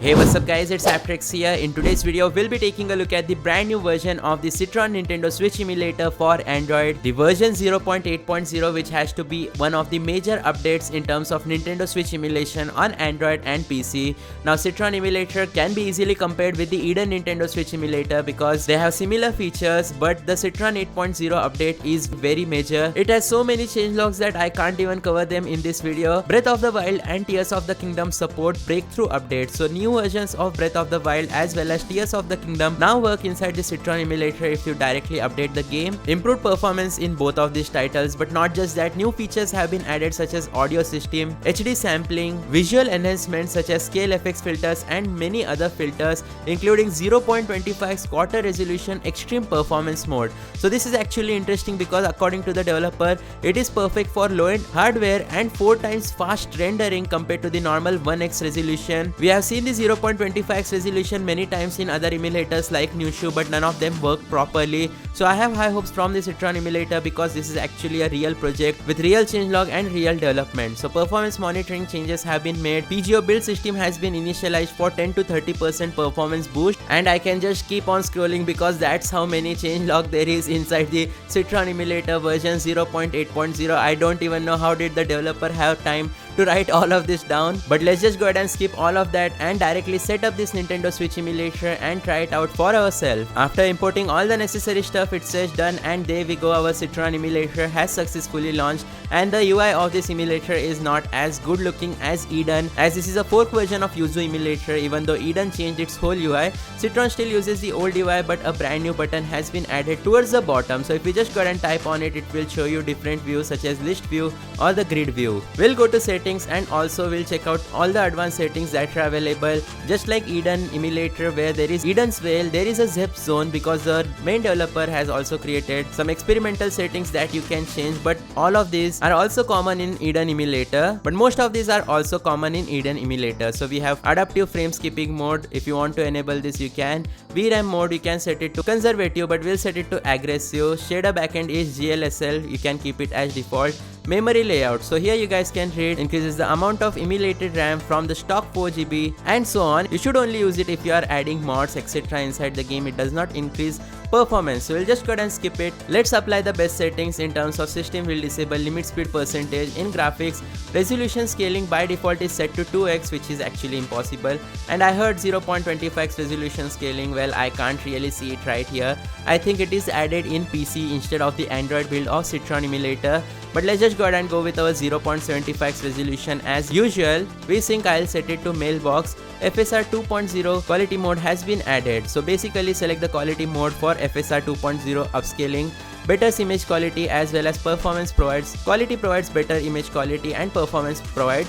Hey, what's up guys, it's ApTreX here. In today's video, we'll be taking a look at the brand new version of the Citron Nintendo Switch emulator for Android, the version 0.8.0, which has to be one of the major updates in terms of Nintendo Switch emulation on Android and PC. Now, Citron Emulator can be easily compared with the Eden Nintendo Switch emulator because they have similar features, but the Citron 8.0 update is very major. It has so many changelogs that I can't even cover them in this video. Breath of the Wild and Tears of the Kingdom support breakthrough updates, so new versions of Breath of the Wild as well as Tears of the Kingdom now work inside the Citron emulator if you directly update the game. Improved performance in both of these titles, but not just that, new features have been added such as audio system, HD sampling, visual enhancements such as scale effects filters and many other filters, including 0.25x quarter resolution extreme performance mode. So this is actually interesting because according to the developer, it is perfect for low-end hardware and 4 times fast rendering compared to the normal 1x resolution. We have seen the 0.25x resolution many times in other emulators like Nushu, but none of them work properly. So I have high hopes from the Citron emulator because this is actually a real project with real changelog and real development. So performance monitoring changes have been made. PGO build system has been initialized for 10 to 30% performance boost, and I can just keep on scrolling because that's how many changelog there is inside the Citron emulator version 0.8.0. I don't even know how did the developer have time to write all of this down, but let's just go ahead and skip all of that and directly set up this Nintendo Switch emulator and try it out for ourselves. After importing all the necessary stuff, it says done, and there we go, our Citron emulator has successfully launched, and the UI of this emulator is not as good looking as Eden, as this is a fork version of Yuzu emulator. Even though Eden changed its whole UI, Citron still uses the old UI, but a brand new button has been added towards the bottom. So if you just go ahead and type on it, it will show you different views such as list view or the grid view. We'll go to settings and also we'll check out all the advanced settings that are available. Just like Eden emulator where there is Eden's Vale, there is a zip zone because the main developer has also created some experimental settings that you can change, but all of these are also common in Eden emulator, but most of these are also common in Eden emulator. So we have adaptive frame skipping mode. If you want to enable this, you can. VRAM mode, you can set it to conservative, but we'll set it to aggressive. Shader backend is GLSL, you can keep it as default. Memory layout, so here you guys can read, increases the amount of emulated RAM from the stock 4GB and so on. You should only use it if you are adding mods etc inside the game. It does not increase performance, so we'll just go ahead and skip it. Let's apply the best settings in terms of system. Will disable limit speed percentage. In graphics, resolution scaling by default is set to 2x, which is actually impossible, and I heard 0.25x resolution scaling. Well, I can't really see it right here. I think it is added in PC instead of the Android build of Citron emulator, but let's just go ahead and go with our 0.75x resolution as usual. VSync, I'll set it to mailbox. FSR 2.0 quality mode has been added, so basically select the quality mode for FSR 2.0 upscaling. Better image quality as well as performance provides. Quality provides better image quality and performance provides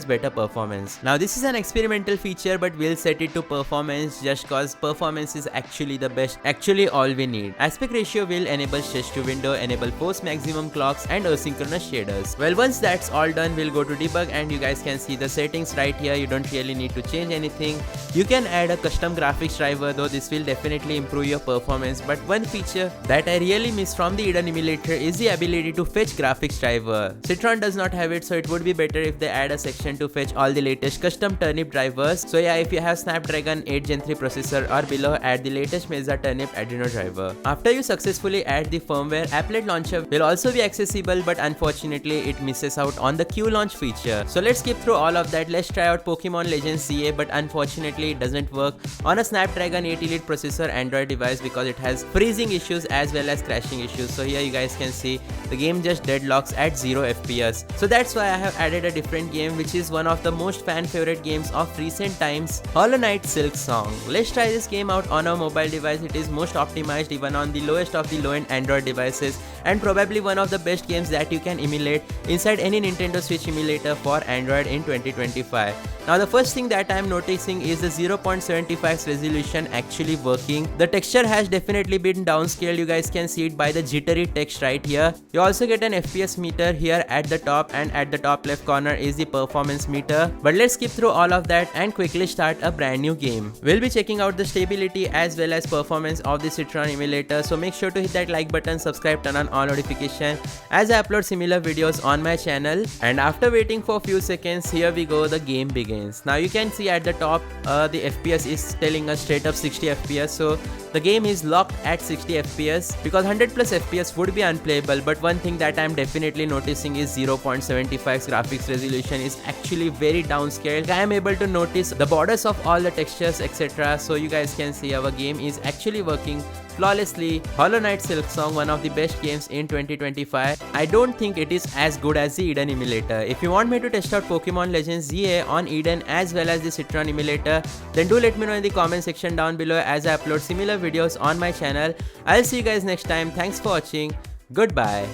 better performance. Now this is an experimental feature, but we'll set it to performance just cause performance is actually the best, actually all we need. Aspect ratio will enable stretch to window, enable post maximum clocks and asynchronous shaders. Well, once that's all done, we'll go to debug and you guys can see the settings right here. You don't really need to change anything. You can add a custom graphics driver, though this will definitely improve your performance, but one feature that I really miss from the Eden emulator is the ability to fetch graphics driver. Citron does not have it, so it would be better if they add a section to fetch all the latest custom turnip drivers. So yeah, if you have Snapdragon 8 Gen 3 processor or below, add the latest Mesa turnip Adreno driver. After you successfully add the firmware, applet launcher will also be accessible, but unfortunately it misses out on the Q launch feature. So let's skip through all of that. Let's try out Pokemon Legends CA, but unfortunately it doesn't work on a Snapdragon 8 Elite processor Android device because it has freezing issues as well as crashing issues. So here you guys can see the game just deadlocks at 0 FPS. So that's why I have added a different game, which is one of the most fan favorite games of recent times, Hollow Knight Silk Song. Let's try this game out on a mobile device. It is most optimized even on the lowest of the low-end Android devices, and probably one of the best games that you can emulate inside any Nintendo Switch emulator for Android in 2025. Now the first thing that I am noticing is the 0.75x resolution actually working. The texture has definitely been downscaled. You guys can see it by the jittery text right here. You also get an FPS meter here at the top, and at the top left corner is the performance meter. But let's skip through all of that and quickly start a brand new game. We'll be checking out the stability as well as performance of the Citron emulator, so make sure to hit that like button, subscribe, turn on all notifications as I upload similar videos on my channel. And after waiting for a few seconds, here we go, the game begins. gains. Now you can see at the top the FPS is telling us straight up 60 FPS, so the game is locked at 60 FPS because 100 plus FPS would be unplayable. But one thing that I'm definitely noticing is 0.75 graphics resolution is actually very downscaled. I am able to notice the borders of all the textures, etc. So you guys can see our game is actually working flawlessly. Hollow Knight Silksong, one of the best games in 2025. I don't think it is as good as the Eden emulator. If you want me to test out Pokemon Legends ZA on Eden as well as the Citron emulator, then do let me know in the comment section down below as I upload similar videos on my channel. I'll see you guys next time. Thanks for watching. Goodbye.